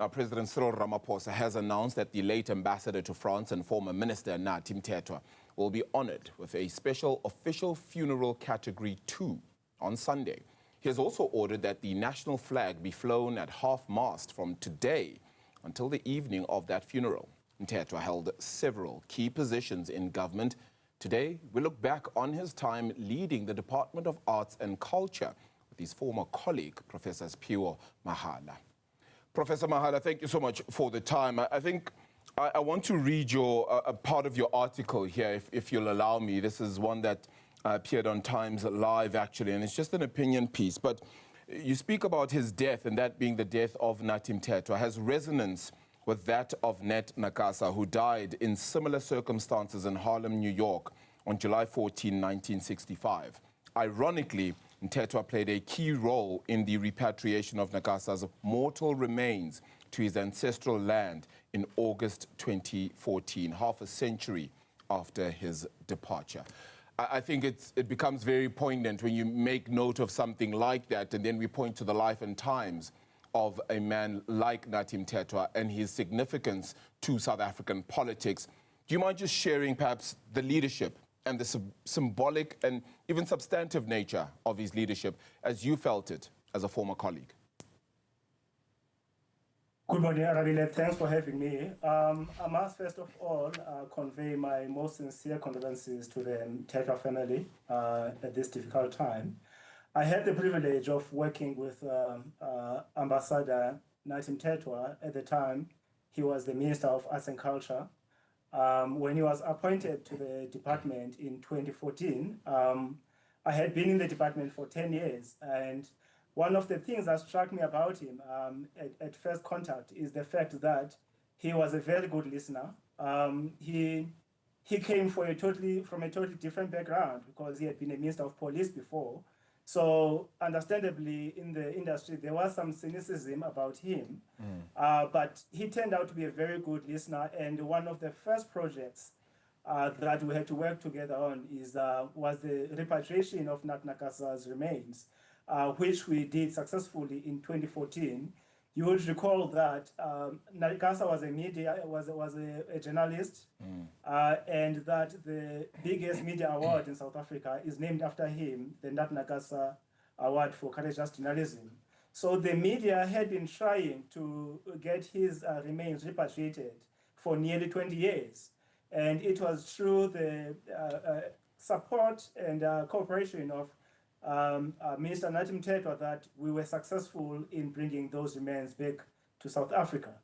Now, President Cyril Ramaphosa has announced that the late ambassador to France and former Minister Nathi Mthethwa will be honored with a special official funeral category 2 on Sunday. He has also ordered that the national flag be flown at half-mast from today until the evening of that funeral. Mthethwa held several key positions in government. Today, we look back on his time leading the Department of Arts and Culture with his former colleague, Professor Siphiwo Mahala. Professor Mahala, thank you so much for the time. I think I want to read a part of your article here, if you'll allow me. This is one that appeared on Times Live, actually, and it's just an opinion piece. But you speak about his death, and that being the death of Nathi Mthethwa, has resonance with that of Net Nakasa, who died in similar circumstances in Harlem, New York, on July 14, 1965. Ironically, Mthethwa played a key role in the repatriation of Nakasa's mortal remains to his ancestral land in August 2014, half a century after his departure. I think it becomes very poignant when you make note of something like that, and then we point to the life and times of a man like Nathi Mthethwa and his significance to South African politics. Do you mind just sharing perhaps the leadership and the symbolic and even substantive nature of his leadership as you felt it as a former colleague? Good morning, Arabile. Thanks for having me. I must first of all convey my most sincere condolences to the Mthethwa family at this difficult time. I had the privilege of working with Ambassador Nathi Mthethwa at the time. He was the Minister of Arts and Culture. When he was appointed to the department in 2014, I had been in the department for 10 years, and one of the things that struck me about him at first contact is the fact that he was a very good listener. He came from a totally different background because he had been a Minister of Police before. So understandably, in the industry, there was some cynicism about him, but he turned out to be a very good listener. And one of the first projects that we had to work together on was the repatriation of Nat Nakasa's remains, which we did successfully in 2014. You would recall that Nakasa was a journalist, and that the biggest media award in South Africa is named after him, the Nat Nakasa Award for Courageous Journalism. So the media had been trying to get his remains repatriated for nearly 20 years. And it was through the support and cooperation of Minister Nathi Mthethwa that we were successful in bringing those remains back to South Africa.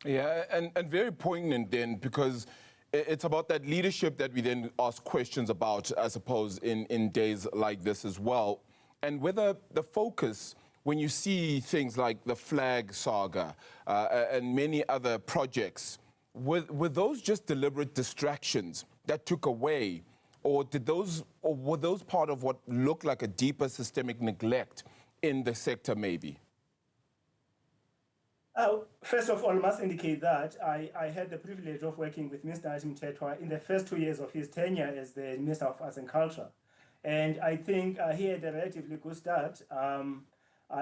Yeah, and very poignant then, because it's about that leadership that we then ask questions about, I suppose, in days like this as well. And whether the focus, when you see things like the flag saga and many other projects, were those just deliberate distractions that took away, or were those part of what looked like a deeper systemic neglect in the sector, maybe? First of all, I must indicate that I had the privilege of working with Mr. Nathi Mthethwa in the first 2 years of his tenure as the Minister of Arts and Culture. And I think he had a relatively good start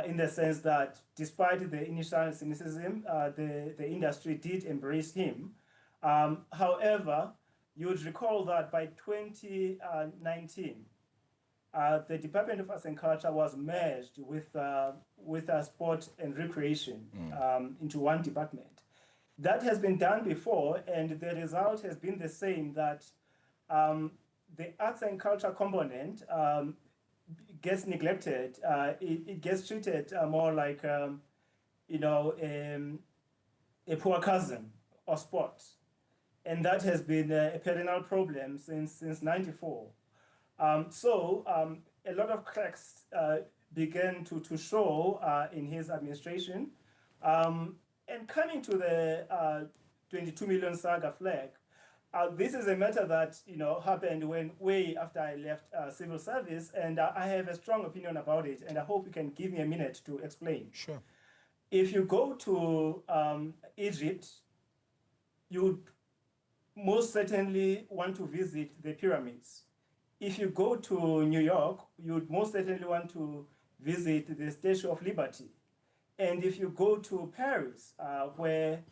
in the sense that despite the initial cynicism, the industry did embrace him. However, you would recall that by 2019, the Department of Arts and Culture was merged with Sport and Recreation into one department. That has been done before, and the result has been the same, that the arts and culture component gets neglected. It gets treated more like, a poor cousin of sports. And that has been a perennial problem since '94. So a lot of cracks began to show in his administration. And coming to the 22 million saga flag, this is a matter that happened way after I left civil service, and I have a strong opinion about it, and I hope you can give me a minute to explain. Sure. If you go to Egypt, you most certainly want to visit the pyramids. If you go to New York, you'd most certainly want to visit the Statue of Liberty. And if you go to Paris, where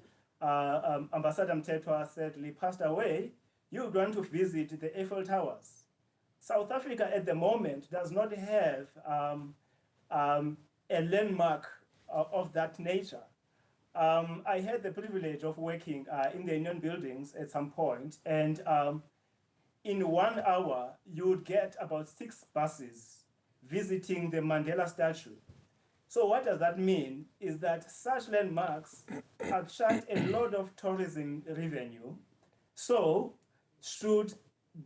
Ambassador Mthethwa sadly passed away, you would want to visit the Eiffel Towers. South Africa at the moment does not have a landmark of that nature. I had the privilege of working in the Union buildings at some point, and in 1 hour, you would get about 6 buses visiting the Mandela statue. So what does that mean is that such landmarks attract a lot of tourism revenue. So should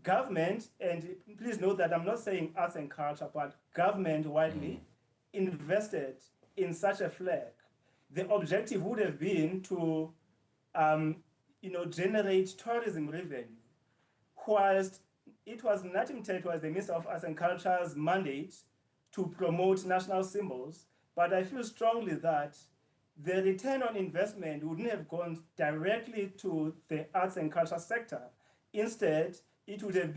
government, and please note that I'm not saying arts and culture, but government widely invested in such a flag, the objective would have been to generate tourism revenue, whilst it was Nathi Mthethwa as the Minister of Arts and Culture's mandate to promote national symbols. But I feel strongly that the return on investment wouldn't have gone directly to the arts and culture sector. Instead, it would have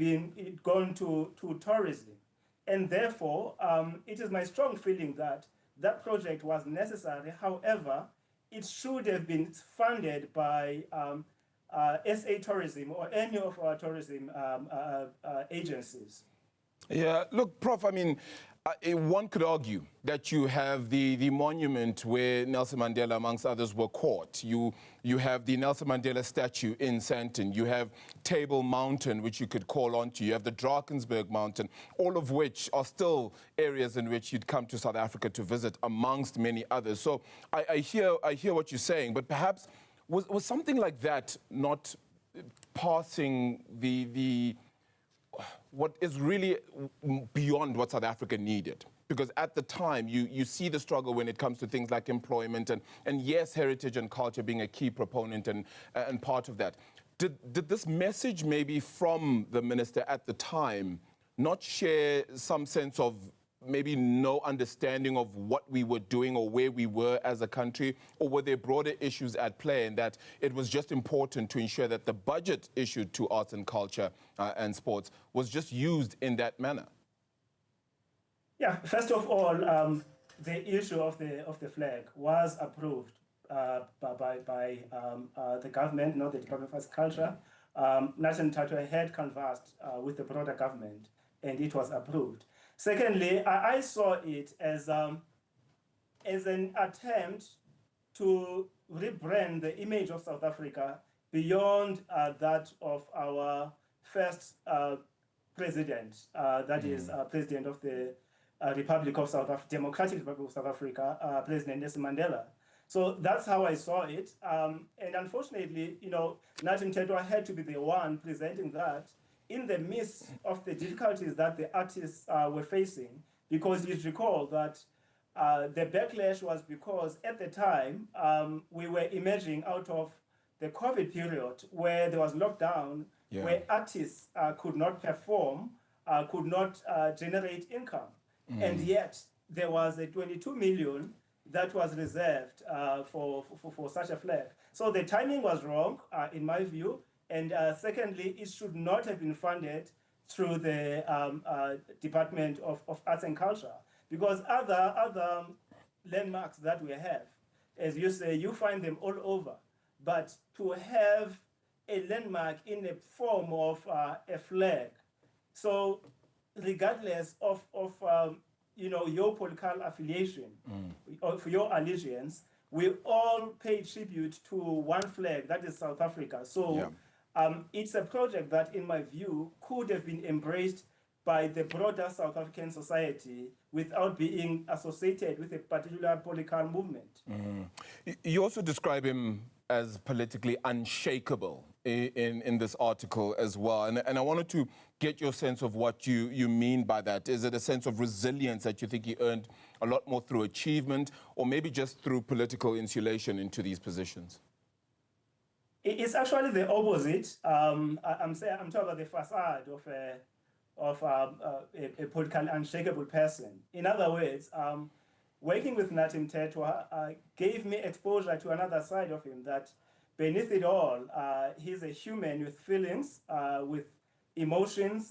gone to tourism. And therefore, it is my strong feeling that that project was necessary. However, it should have been funded by SA Tourism or any of our tourism agencies. Yeah, look, Prof, I mean, one could argue that you have the monument where Nelson Mandela, amongst others, were caught. You have the Nelson Mandela statue in Sandton. You have Table Mountain, which you could call onto. You have the Drakensberg Mountain, all of which are still areas in which you'd come to South Africa to visit, amongst many others. So I hear what you're saying, but perhaps was something like that not passing what is really beyond what South Africa needed? Because at the time, you see the struggle when it comes to things like employment and yes, heritage and culture being a key proponent and part of that. Did this message maybe from the minister at the time not share some sense of maybe no understanding of what we were doing or where we were as a country? Or were there broader issues at play and that it was just important to ensure that the budget issued to arts and culture and sports was just used in that manner? Yeah, first of all, the issue of the flag was approved by the government, not the Department of Arts and Culture. Nathi Mthethwa had conversed with the broader government, and it was approved. Secondly, I saw it as an attempt to rebrand the image of South Africa beyond that of our first president, that is President of the Republic of South Africa, Democratic Republic of South Africa, President Nelson Mandela. So that's how I saw it. And unfortunately, Nathi Mthethwa had to be the one presenting that in the midst of the difficulties that the artists were facing, because you recall that the backlash was because at the time we were emerging out of the COVID period where there was lockdown, where artists could not perform, could not generate income. And yet there was a 22 million that was reserved for such a flag. So the timing was wrong, in my view. And secondly, it should not have been funded through the Department of Arts and Culture, because other landmarks that we have, as you say, you find them all over. But to have a landmark in the form of a flag, so regardless of your political affiliation, of your allegiance, we all pay tribute to one flag, that is South Africa. So it's a project that, in my view, could have been embraced by the broader South African society without being associated with a particular political movement. You also describe him as politically unshakable in this article as well. And I wanted to get your sense of what you mean by that. Is it a sense of resilience that you think he earned a lot more through achievement, or maybe just through political insulation into these positions? It's actually the opposite. I'm talking about the facade of a politically unshakable person. In other words, working with Nathi Mthethwa gave me exposure to another side of him, that beneath it all, he's a human with feelings, with emotions.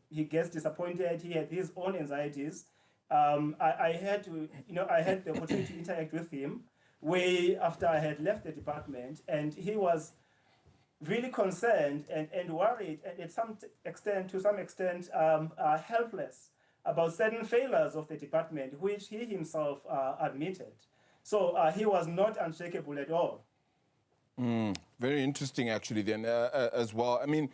He gets disappointed. He had his own anxieties. I had to, I had the opportunity to interact with him way after I had left the department, and he was really concerned and worried, and to some extent, helpless about certain failures of the department, which he himself admitted. So he was not unshakable at all. Very interesting, actually, then, as well. I mean,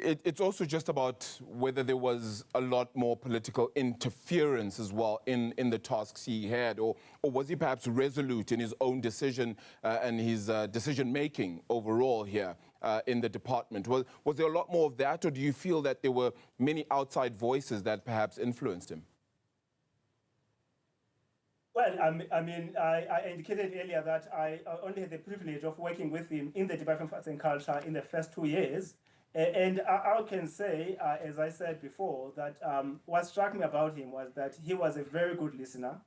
it's also just about whether there was a lot more political interference as well in the tasks he had, or was he perhaps resolute in his own decision and his decision-making overall here in the department? Was there a lot more of that, or do you feel that there were many outside voices that perhaps influenced him? Well, I indicated earlier that I only had the privilege of working with him in the Department of Arts and Culture in the first 2 years. And I can say, as I said before, that what struck me about him was that he was a very good listener.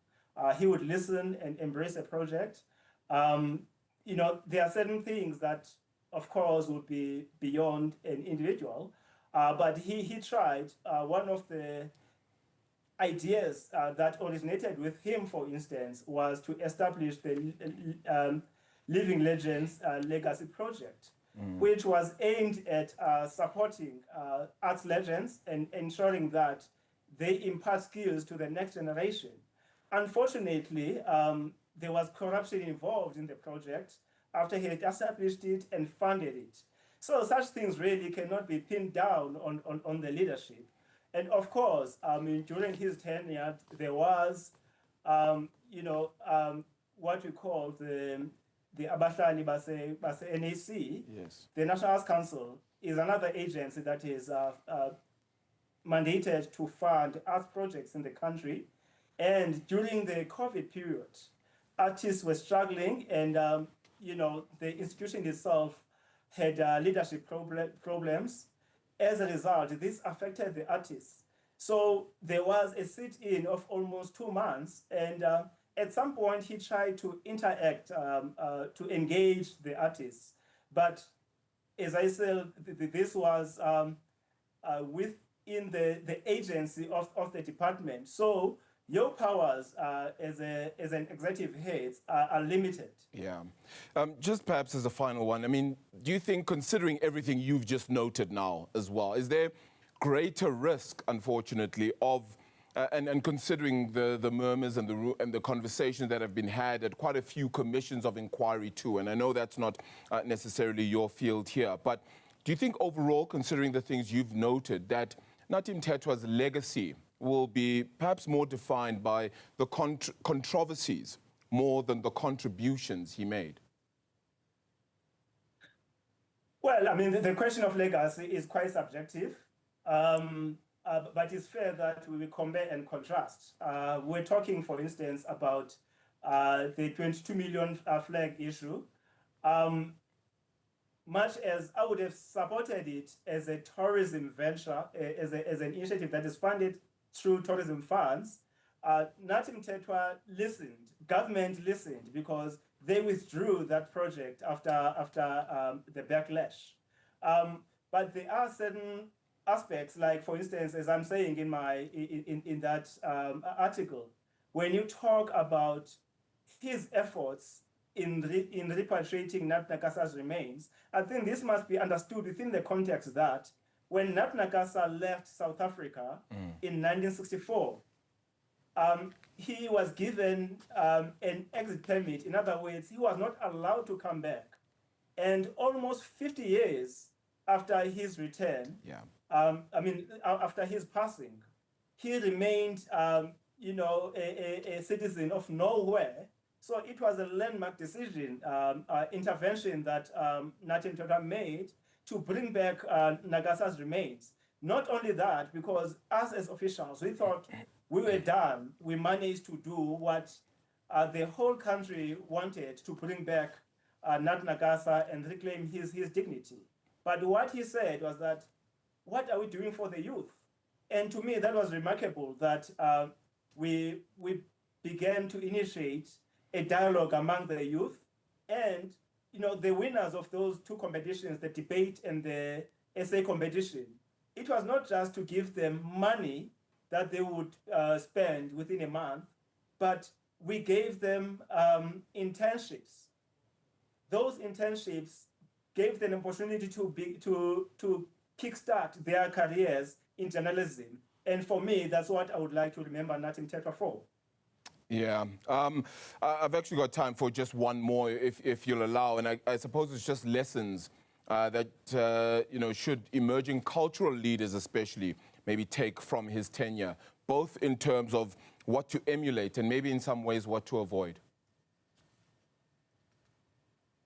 He would listen and embrace a project. There are certain things that, of course, would be beyond an individual, but he tried. One of the ideas that originated with him, for instance, was to establish the Living Legends Legacy Project, which was aimed at supporting arts legends and ensuring that they impart skills to the next generation. Unfortunately, there was corruption involved in the project after he had established it and funded it. So such things really cannot be pinned down on the leadership. And of course, during his tenure, there was, what we call the Abahlali Base NAC. Yes. The National Arts Council is another agency that is mandated to fund arts projects in the country. And during the COVID period, artists were struggling, and the institution itself had leadership problems. As a result, this affected the artists. So there was a sit-in of almost 2 months, and at some point he tried to interact, to engage the artists. But as I said, this was within the agency of the department. So your powers as an executive head are limited. Yeah. Just perhaps as a final one, I mean, do you think, considering everything you've just noted now as well, is there greater risk, unfortunately, of, and considering the murmurs and the conversations that have been had at quite a few commissions of inquiry too, and I know that's not necessarily your field here, but do you think overall, considering the things you've noted, that Nathi Mthethwa's legacy will be perhaps more defined by the controversies more than the contributions he made? Well, I mean, the question of legacy is quite subjective, but it's fair that we will compare and contrast. We're talking, for instance, about the 22 million flag issue. Much as I would have supported it as a tourism venture, as an initiative that is funded through tourism funds, Nathi Mthethwa listened, government listened, because they withdrew that project after the backlash. But there are certain aspects, like, for instance, as I'm saying in that article, when you talk about his efforts in repatriating Nat Nakasa's remains, I think this must be understood within the context that when Nat Nakasa left South Africa in 1964, he was given an exit permit. In other words, he was not allowed to come back. And almost 50 years after his return, after his passing, he remained, a citizen of nowhere. So it was a landmark decision, intervention that Nathi Mthethwa made to bring back Nagasa's remains. Not only that, because us as officials, we thought we were done. We managed to do what the whole country wanted, to bring back Nat Nagasa and reclaim his dignity. But what he said was that, what are we doing for the youth? And to me, that was remarkable, that we began to initiate a dialogue among the youth, and the winners of those two competitions, the debate and the essay competition, it was not just to give them money that they would spend within a month, but we gave them internships. Those internships gave them an opportunity to kickstart their careers in journalism. And for me, that's what I would like to remember Nathi Mthethwa for. Yeah, I've actually got time for just one more, if you'll allow, and I suppose it's just lessons that should emerging cultural leaders, especially, maybe take from his tenure, both in terms of what to emulate and maybe in some ways what to avoid.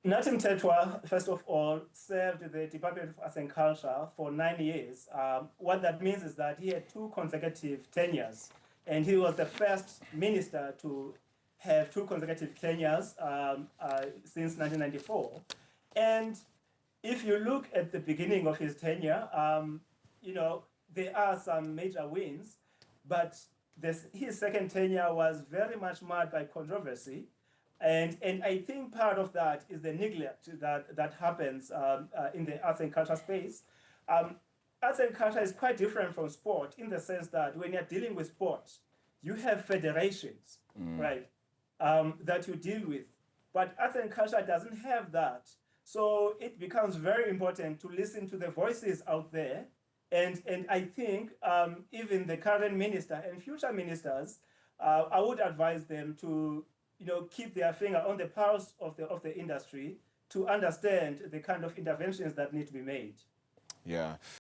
Nathi Mthethwa, first of all, served the Department of Arts and Culture for 9 years. What that means is that he had 2 consecutive tenures, and he was the first minister to have 2 consecutive tenures since 1994. And if you look at the beginning of his tenure, there are some major wins, but his second tenure was very much marred by controversy. And I think part of that is the neglect that happens in the arts and culture space. Arts and culture is quite different from sport in the sense that when you're dealing with sport, you have federations, right, that you deal with. But arts and culture doesn't have that. So it becomes very important to listen to the voices out there. And I think even the current minister and future ministers, I would advise them to keep their finger on the pulse of the industry to understand the kind of interventions that need to be made. Yeah.